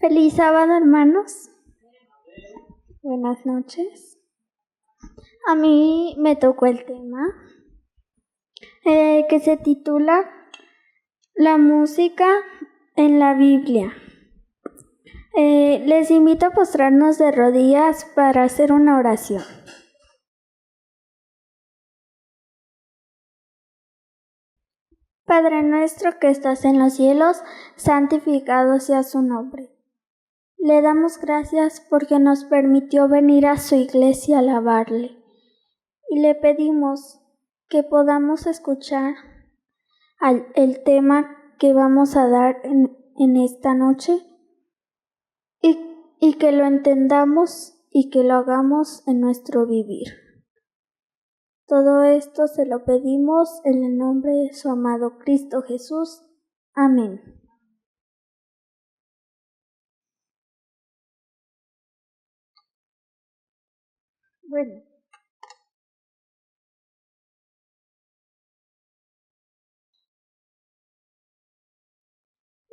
Feliz sábado, hermanos. Buenas noches. A mí me tocó el tema que se titula La música en la Biblia. Les invito a postrarnos de rodillas para hacer una oración. Padre nuestro que estás en los cielos, santificado sea su nombre. Le damos gracias porque nos permitió venir a su iglesia a alabarle. Y le pedimos que podamos escuchar el tema que vamos a dar en esta noche y que lo entendamos y que lo hagamos en nuestro vivir. Todo esto se lo pedimos en el nombre de su amado Cristo Jesús. Amén. Bueno.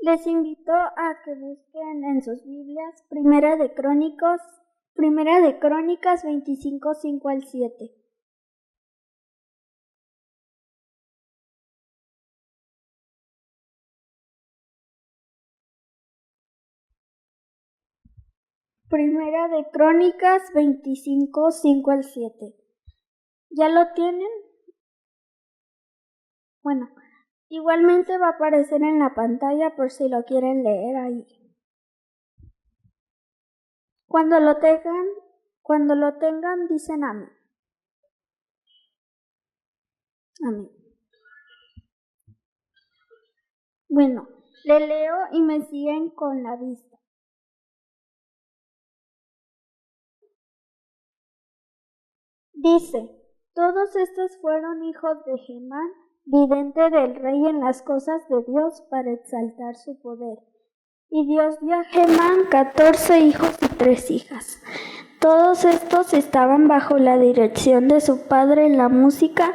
Les invito a que busquen en sus Biblias Primera de Crónicas 25, 5 al 7. Primera de Crónicas 25, 5 al 7. ¿Ya lo tienen? Bueno, igualmente va a aparecer en la pantalla por si lo quieren leer ahí. Cuando lo tengan, dicen amén. Amén. Bueno, le leo y me siguen con la vista. Dice, todos estos fueron hijos de Gemán, vidente del rey en las cosas de Dios para exaltar su poder. Y Dios dio a Gemán 14 hijos y 3 hijas. Todos estos estaban bajo la dirección de su padre en la música,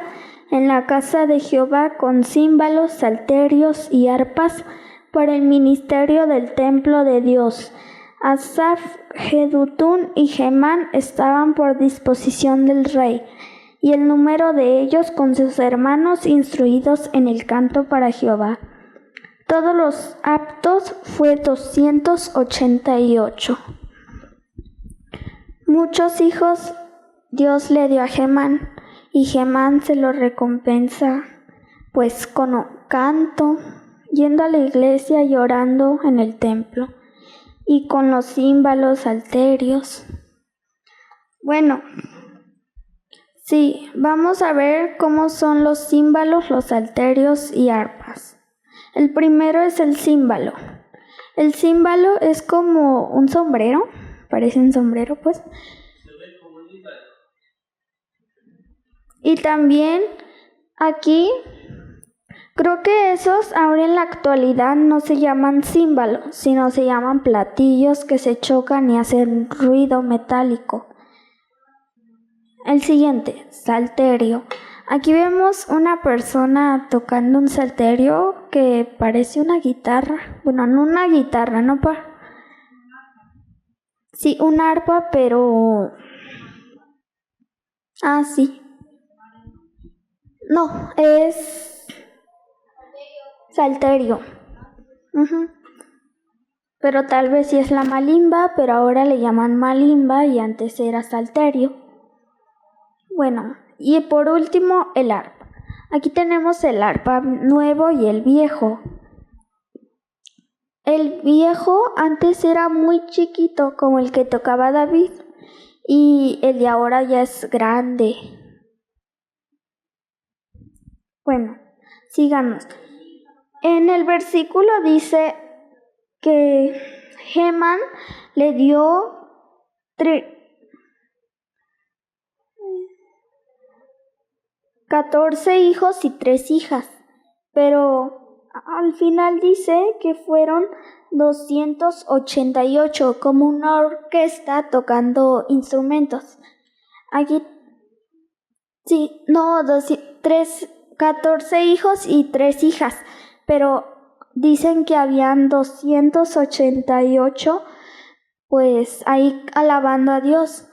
en la casa de Jehová con címbalos, salterios y arpas para el ministerio del templo de Dios. Asaf, Jedutún y Gemán estaban por disposición del rey, y el número de ellos con sus hermanos instruidos en el canto para Jehová. Todos los aptos fue 288. Muchos hijos Dios le dio a Gemán, y Gemán se lo recompensa, pues con canto, yendo a la iglesia y orando en el templo, y con los címbalos, salterios. Bueno, sí, vamos a ver cómo son los címbalos, los salterios y arpas. El primero es el címbalo. El címbalo es como un sombrero, parece un sombrero pues. Y también aquí, creo que esos ahora en la actualidad no se llaman címbalos, sino se llaman platillos que se chocan y hacen ruido metálico. El siguiente, salterio. Aquí vemos una persona tocando un salterio que parece una guitarra. Bueno, no una guitarra, no para... Sí, un arpa, pero... Ah, sí. No, es... salterio. Pero tal vez sí es la malimba, pero ahora le llaman malimba y antes era salterio. Bueno, y por último el arpa. Aquí tenemos el arpa nuevo y el viejo. El viejo antes era muy chiquito, como el que tocaba David, y el de ahora ya es grande. Bueno, sigamos. En el versículo dice que Gemán le dio 14 hijos y 3 hijas, pero al final dice que fueron 288, como una orquesta tocando instrumentos. Aquí, sí, no, 14 hijos y 3 hijas, pero dicen que habían 288, pues ahí alabando a Dios.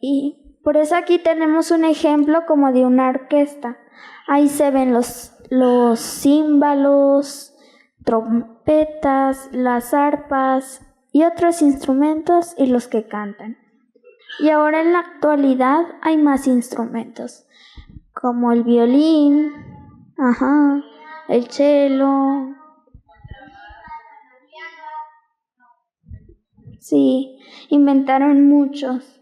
Y por eso aquí tenemos un ejemplo como de una orquesta. Ahí se ven los címbalos, trompetas, las arpas y otros instrumentos y los que cantan. Y ahora en la actualidad hay más instrumentos, como el violín, el cello. Sí, inventaron muchos.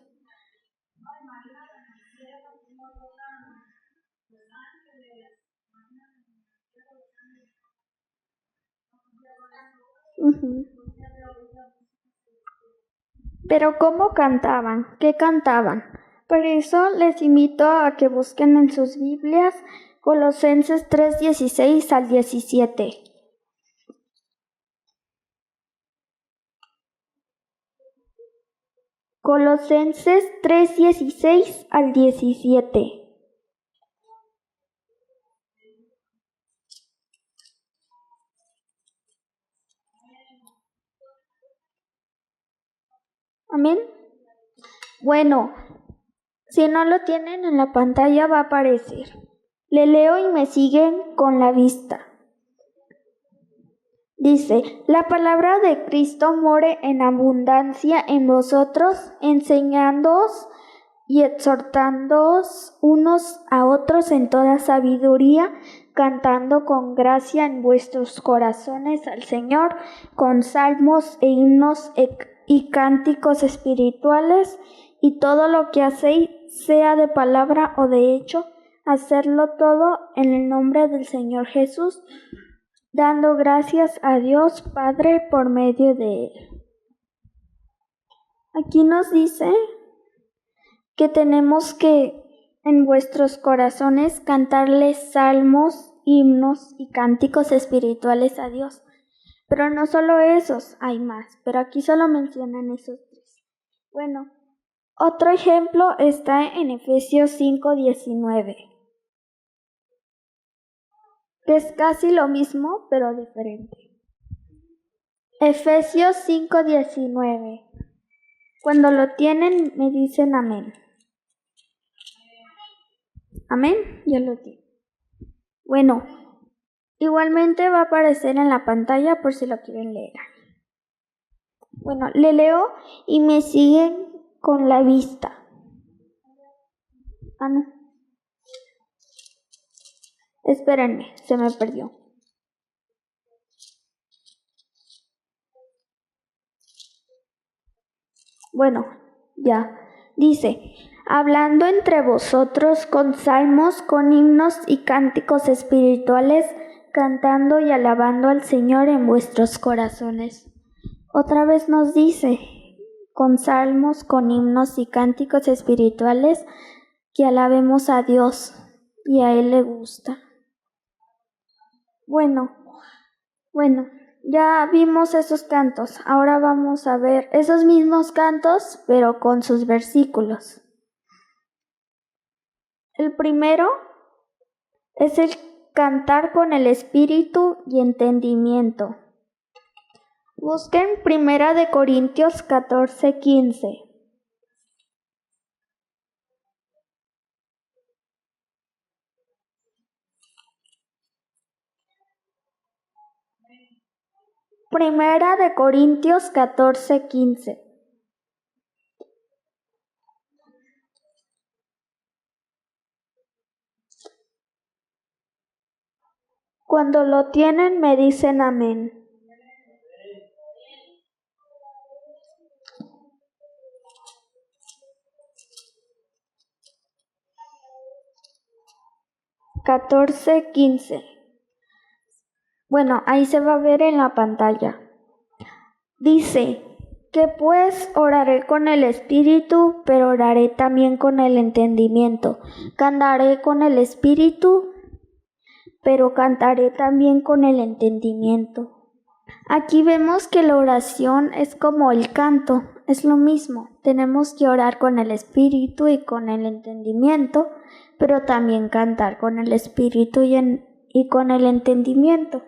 Pero ¿cómo cantaban? ¿Qué cantaban? Por eso les invito a que busquen en sus Biblias Colosenses 3:16 al 17. Colosenses 3:16 al 17. Amén. Bueno, si no lo tienen en la pantalla va a aparecer. Le leo y me siguen con la vista. Dice, la palabra de Cristo more en abundancia en vosotros, enseñándoos y exhortándoos unos a otros en toda sabiduría, cantando con gracia en vuestros corazones al Señor, con salmos e himnos y cánticos espirituales, y todo lo que hacéis, sea de palabra o de hecho, hacerlo todo en el nombre del Señor Jesús, dando gracias a Dios Padre por medio de Él. Aquí nos dice que tenemos que en vuestros corazones cantarles salmos, himnos y cánticos espirituales a Dios. Pero no solo esos, hay más, pero aquí solo mencionan esos tres. Bueno, otro ejemplo está en Efesios 5:19. Que es casi lo mismo, pero diferente. Efesios 5:19. Cuando lo tienen, me dicen amén. Amén, ya lo tienen. Bueno, igualmente va a aparecer en la pantalla por si lo quieren leer. Bueno, le leo y me siguen con la vista. No. Espérenme, se me perdió. Bueno, ya. Dice, hablando entre vosotros con salmos, con himnos y cánticos espirituales, cantando y alabando al Señor en vuestros corazones. Otra vez nos dice, con salmos, con himnos y cánticos espirituales, que alabemos a Dios y a Él le gusta. Bueno, ya vimos esos cantos. Ahora vamos a ver esos mismos cantos, pero con sus versículos. El primero es el cantar con el espíritu y entendimiento. Busquen 1 Corintios 14:15. Primera de Corintios 14:15. Cuando lo tienen me dicen amén. (14:15). Bueno, ahí se va a ver en la pantalla. Dice, que pues oraré con el espíritu, pero oraré también con el entendimiento. Cantaré con el espíritu, pero cantaré también con el entendimiento. Aquí vemos que la oración es como el canto, es lo mismo. Tenemos que orar con el espíritu y con el entendimiento, pero también cantar con el espíritu y con el entendimiento.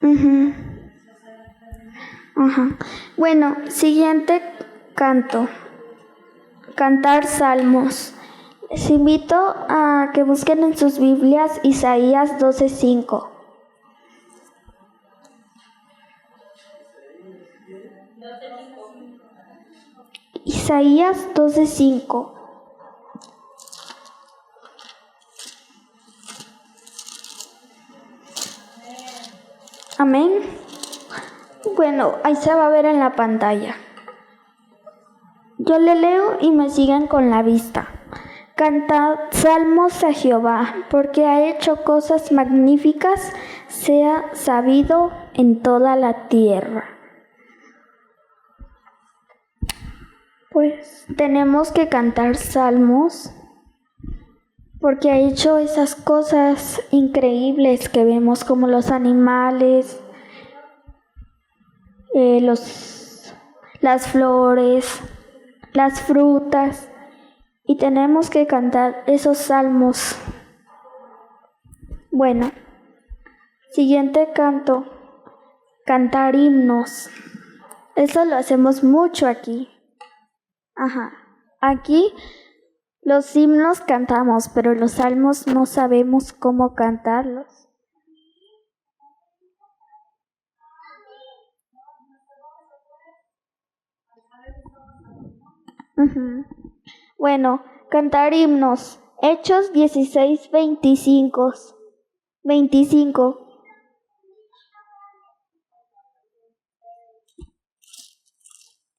Ujú. Ajá. Bueno, siguiente canto. Cantar salmos. Les invito a que busquen en sus Biblias Isaías 12:5. Isaías 12:5. Amén. Bueno, ahí se va a ver en la pantalla. Yo le leo y me siguen con la vista. Cantad salmos a Jehová, porque ha hecho cosas magníficas, sea sabido en toda la tierra. Pues tenemos que cantar salmos, porque ha hecho esas cosas increíbles que vemos, como los animales, las flores, las frutas, y tenemos que cantar esos salmos. Bueno, siguiente canto, cantar himnos. Eso lo hacemos mucho aquí. Ajá, aquí los himnos cantamos, pero los salmos no sabemos cómo cantarlos. Uh-huh. Bueno, cantar himnos. Hechos 16:25. 25.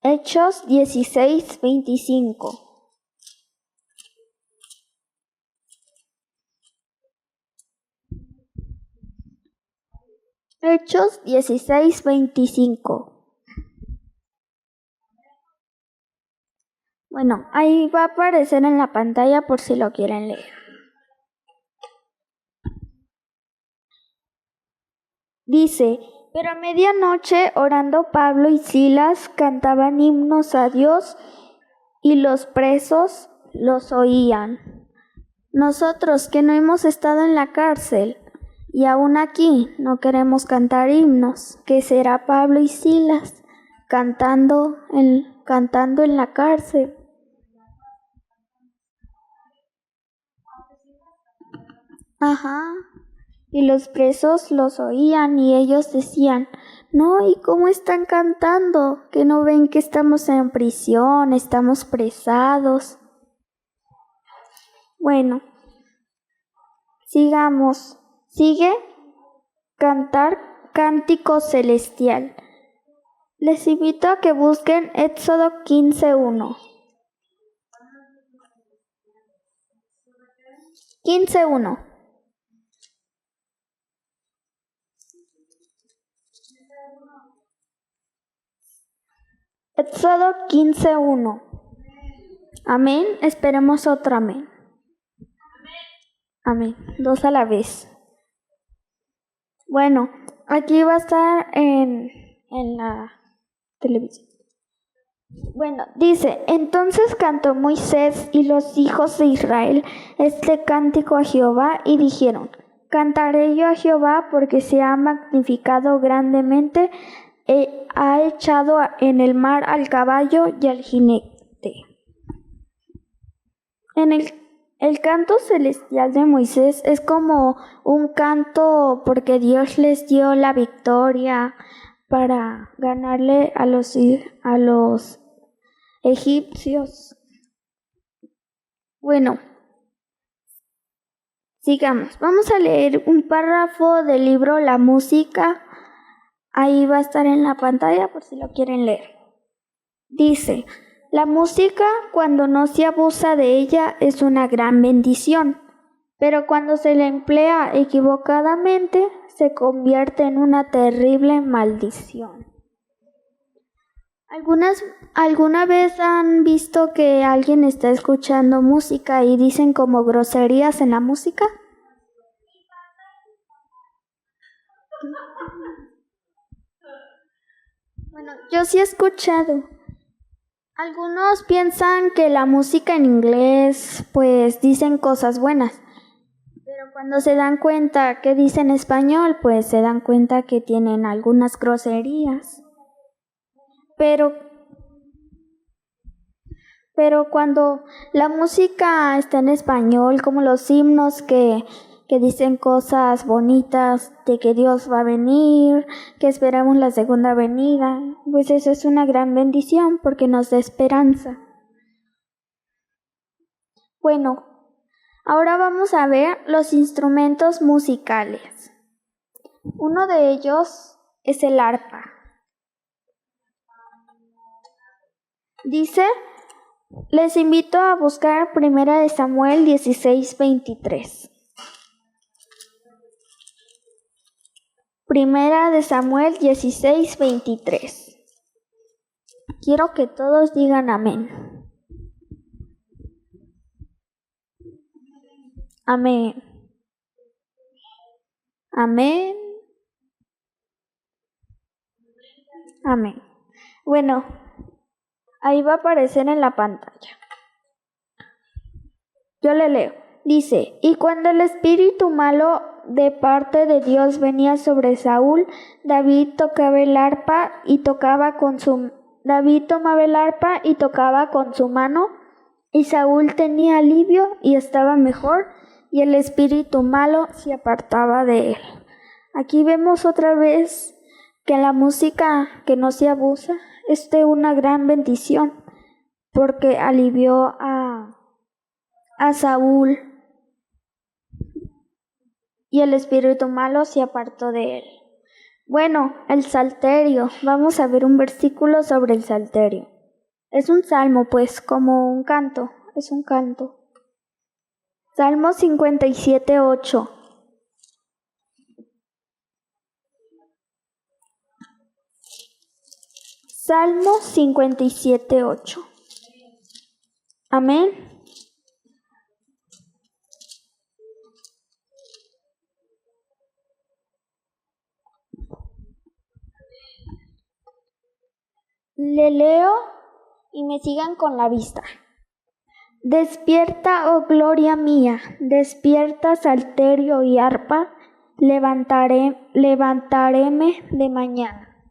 Hechos 16:25. Hechos 16:25. Bueno, ahí va a aparecer en la pantalla por si lo quieren leer. Dice, pero a medianoche, orando Pablo y Silas, cantaban himnos a Dios y los presos los oían. Nosotros que no hemos estado en la cárcel y aún aquí no queremos cantar himnos, ¿qué será Pablo y Silas cantando en la cárcel? Ajá. Y los presos los oían y ellos decían, no, ¿y cómo están cantando? ¿Que no ven que estamos en prisión, estamos presados? Bueno, sigamos. Sigue cantar cántico celestial. Les invito a que busquen Éxodo 15:1. 15:1. Éxodo 15:1. Amén. Esperemos otro amén. Amén. 2 a la vez. Bueno, aquí va a estar en la televisión. Bueno, dice, entonces cantó Moisés y los hijos de Israel este cántico a Jehová y dijeron, cantaré yo a Jehová porque se ha magnificado grandemente, ha echado en el mar al caballo y al jinete. En el canto celestial de Moisés es como un canto porque Dios les dio la victoria para ganarle a los egipcios. Bueno, sigamos. Vamos a leer un párrafo del libro La Música. Ahí va a estar en la pantalla por si lo quieren leer. Dice, la música, cuando no se abusa de ella, es una gran bendición, pero cuando se le emplea equivocadamente, se convierte en una terrible maldición. ¿Alguna vez han visto que alguien está escuchando música y dicen como groserías en la música? Bueno, yo sí he escuchado. Algunos piensan que la música en inglés pues dicen cosas buenas, pero cuando se dan cuenta que dicen español, pues se dan cuenta que tienen algunas groserías. Pero cuando la música está en español, como los himnos que dicen cosas bonitas de que Dios va a venir, que esperamos la segunda venida, pues eso es una gran bendición porque nos da esperanza. Bueno, ahora vamos a ver los instrumentos musicales. Uno de ellos es el arpa. Dice, les invito a buscar 1 Samuel 16:23. 1 Samuel 16:23. Quiero que todos digan amén. Amén. Amén. Amén. Bueno, ahí va a aparecer en la pantalla. Yo le leo. Dice, y cuando el espíritu malo de parte de Dios venía sobre Saúl, David tomaba el arpa y tocaba con su mano, y Saúl tenía alivio y estaba mejor, y el espíritu malo se apartaba de él. Aquí vemos otra vez que la música que no se abusa es de una gran bendición, porque alivió a Saúl y el espíritu malo se apartó de él. Bueno, el salterio. Vamos a ver un versículo sobre el salterio. Es un salmo, pues, como un canto. Es un canto. Salmo 57:8. Salmo 57:8. Amén. Le leo y me sigan con la vista. Despierta, oh gloria mía, despierta, salterio y arpa, levantaréme de mañana.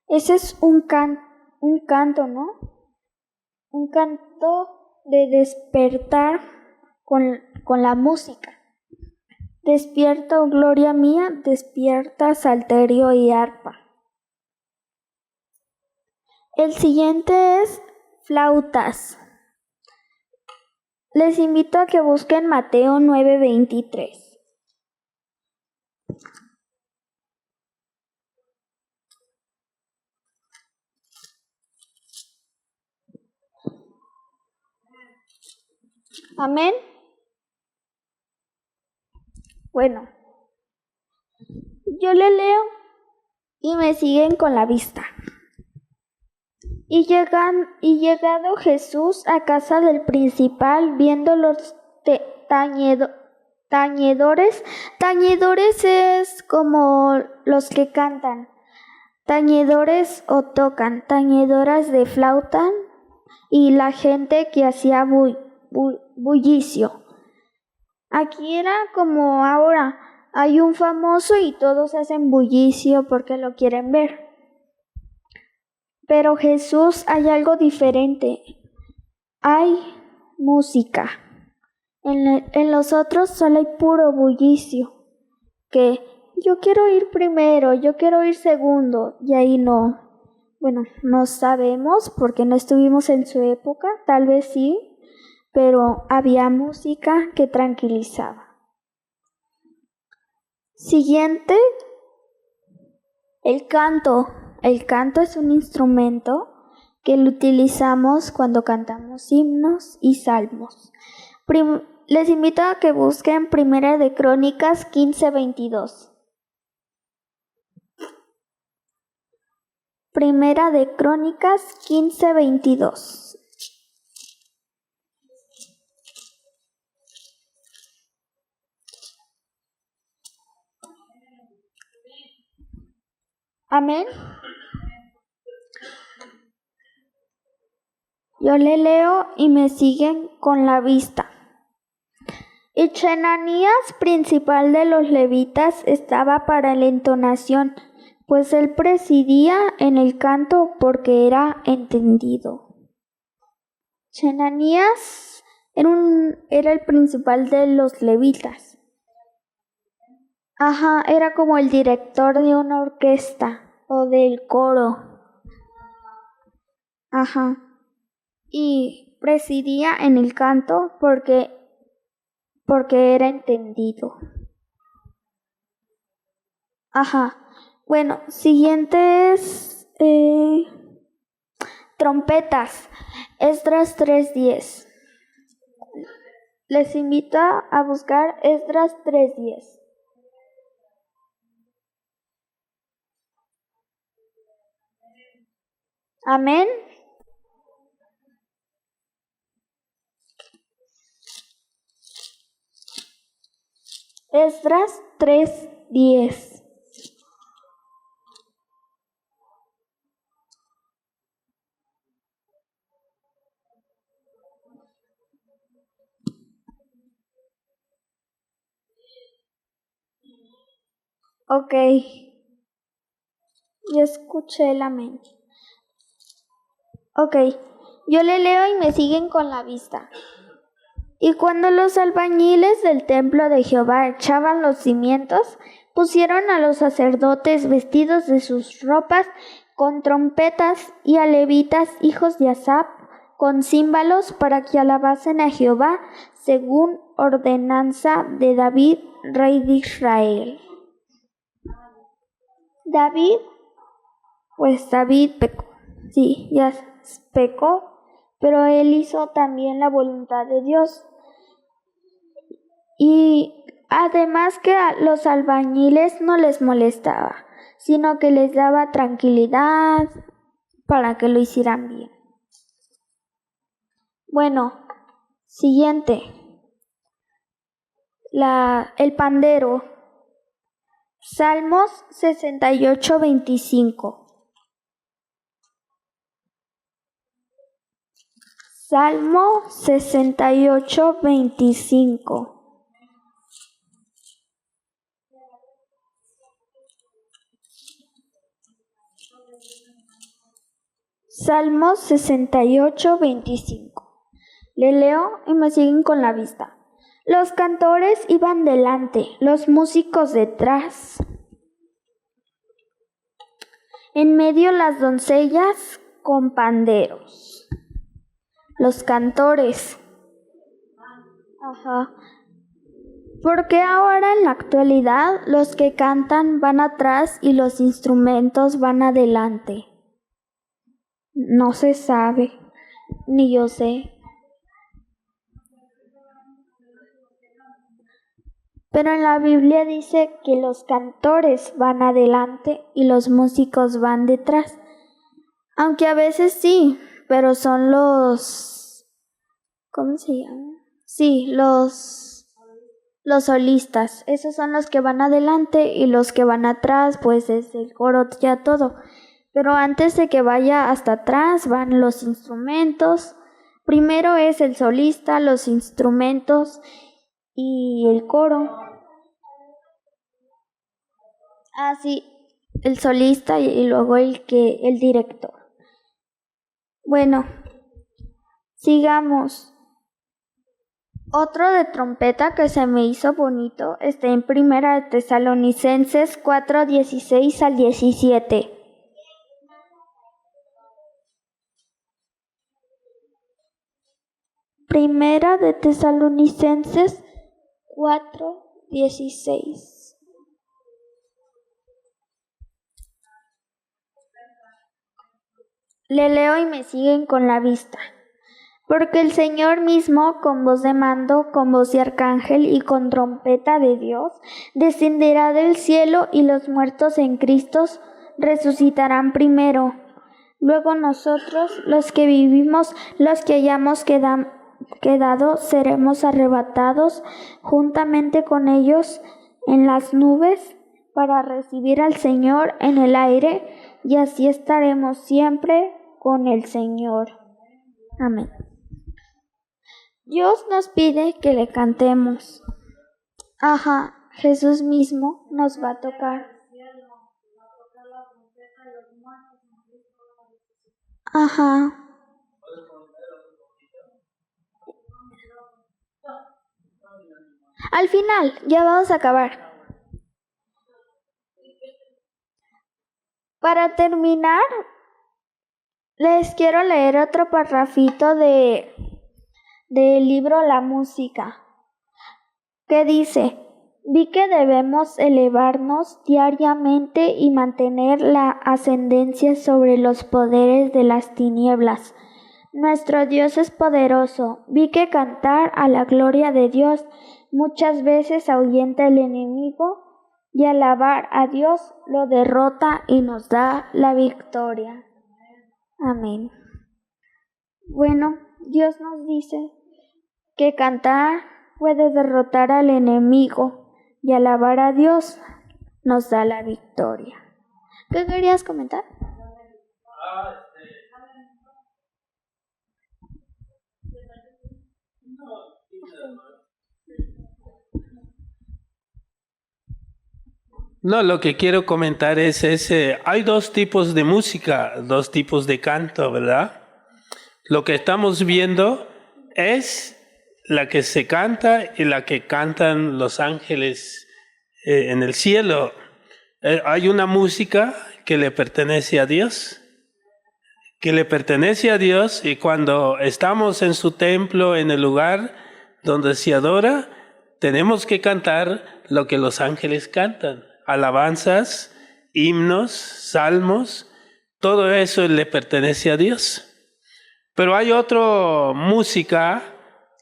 Ese es un canto, ¿no? Un canto de despertar con la música. Despierta, oh gloria mía, despierta, salterio y arpa. El siguiente es flautas. Les invito a que busquen Mateo 9:23. Amén. Bueno, yo le leo y me siguen con la vista. Y llegado Jesús a casa del principal, viendo los tañedores. Tañedores es como los que cantan. Tañedores o tocan, tañedoras de flauta y la gente que hacía bullicio. Aquí era como ahora, hay un famoso y todos hacen bullicio porque lo quieren ver. Pero Jesús hay algo diferente. Hay música. En los otros solo hay puro bullicio. Que yo quiero ir primero, yo quiero ir segundo. Y ahí no. Bueno, no sabemos porque no estuvimos en su época. Tal vez sí. Pero había música que tranquilizaba. Siguiente. El canto. El canto es un instrumento que lo utilizamos cuando cantamos himnos y salmos. Les invito a que busquen 1 de Crónicas 15:22. 1 de Crónicas 15:22. Amén. Yo le leo y me siguen con la vista. Y Chenanías, principal de los levitas, estaba para la entonación, pues él presidía en el canto porque era entendido. Chenanías era el principal de los levitas. Era como el director de una orquesta o del coro. Y presidía en el canto porque era entendido. Bueno, siguientes trompetas. Esdras 3:10. Les invito a buscar Esdras 3:10. Amén. Esdras 3:10. Ok. Ya escuché el amén. Ok. Yo le leo y me siguen con la vista. Y cuando los albañiles del templo de Jehová echaban los cimientos, pusieron a los sacerdotes vestidos de sus ropas con trompetas y a levitas, hijos de Asaph, con címbalos para que alabasen a Jehová según ordenanza de David, rey de Israel. David pecó. Sí, ya pecó, pero él hizo también la voluntad de Dios. Y además que a los albañiles no les molestaba, sino que les daba tranquilidad para que lo hicieran bien. Bueno, siguiente. El pandero. Salmos 68:25. Salmo 68:25. Salmo 68:25. Le leo y me siguen con la vista. Los cantores iban delante, los músicos detrás. En medio las doncellas con panderos. Los cantores. Porque ahora en la actualidad los que cantan van atrás y los instrumentos van adelante. No se sabe, ni yo sé. Pero en la Biblia dice que los cantores van adelante y los músicos van detrás. Aunque a veces sí, pero son los... ¿Cómo se llama? Sí, los solistas. Esos son los que van adelante y los que van atrás, pues es el coro, ya todo. Pero antes de que vaya hasta atrás van los instrumentos. Primero es el solista, los instrumentos y el coro. Sí, el solista y luego el director. Bueno, sigamos. Otro de trompeta que se me hizo bonito está en Primera de Tesalonicenses 4:16 al 17. Primera de Tesalonicenses 4:16. Le leo y me siguen con la vista. Porque el Señor mismo, con voz de mando, con voz de arcángel y con trompeta de Dios, descenderá del cielo y los muertos en Cristo resucitarán primero. Luego nosotros, los que vivimos, los que hayamos quedado, seremos arrebatados juntamente con ellos en las nubes para recibir al Señor en el aire, y así estaremos siempre con el Señor. Amén. Dios nos pide que le cantemos. Ajá, Jesús mismo nos va a tocar. Ajá. Al final, ya vamos a acabar. Para terminar, les quiero leer otro parrafito del libro La Música, que dice: vi que debemos elevarnos diariamente y mantener la ascendencia sobre los poderes de las tinieblas. Nuestro Dios es poderoso. Vi que cantar a la gloria de Dios muchas veces ahuyenta al enemigo, y alabar a Dios lo derrota y nos da la victoria. Amén. Bueno, Dios nos dice que cantar puede derrotar al enemigo y alabar a Dios nos da la victoria. ¿Qué querías comentar? No, lo que quiero comentar es hay dos tipos de música, dos tipos de canto, ¿verdad? Lo que estamos viendo es la que se canta y la que cantan los ángeles en el cielo. Hay una música que le pertenece a Dios, y cuando estamos en su templo, en el lugar donde se adora, tenemos que cantar lo que los ángeles cantan. Alabanzas, himnos, salmos, todo eso le pertenece a Dios. Pero hay otra música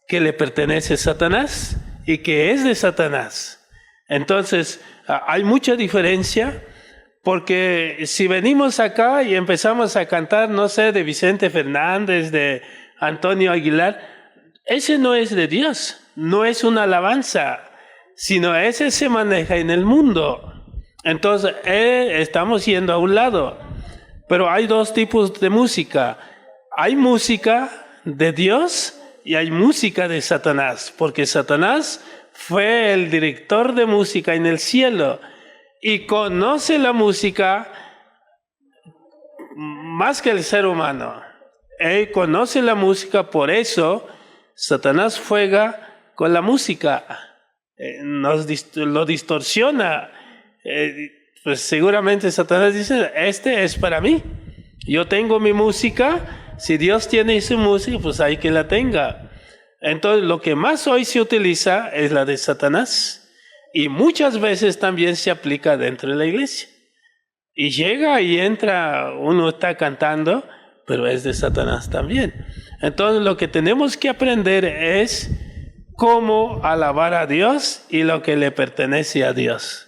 que le pertenece a Satanás y que es de Satanás. Entonces, hay mucha diferencia, porque si venimos acá y empezamos a cantar, no sé, de Vicente Fernández, de Antonio Aguilar, ese no es de Dios, no es una alabanza, sino ese se maneja en el mundo. Entonces, estamos yendo a un lado. Pero hay dos tipos de música. Hay música de Dios y hay música de Satanás, porque Satanás fue el director de música en el cielo y conoce la música más que el ser humano. Él conoce la música, por eso Satanás juega con la música, lo distorsiona. Pues seguramente Satanás dice: este es para mí, yo tengo mi música, si Dios tiene su música, pues hay que la tenga. Entonces lo que más hoy se utiliza es la de Satanás, y muchas veces también se aplica dentro de la iglesia. Y llega y entra, uno está cantando, pero es de Satanás también. Entonces lo que tenemos que aprender es cómo alabar a Dios y lo que le pertenece a Dios.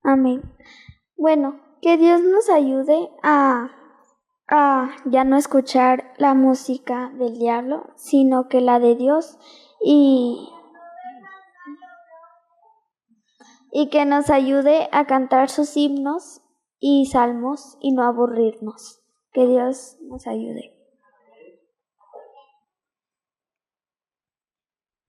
Amén. Bueno, que Dios nos ayude a ya no escuchar la música del diablo, sino que la de Dios, y que nos ayude a cantar sus himnos y salmos y no aburrirnos. Que Dios nos ayude.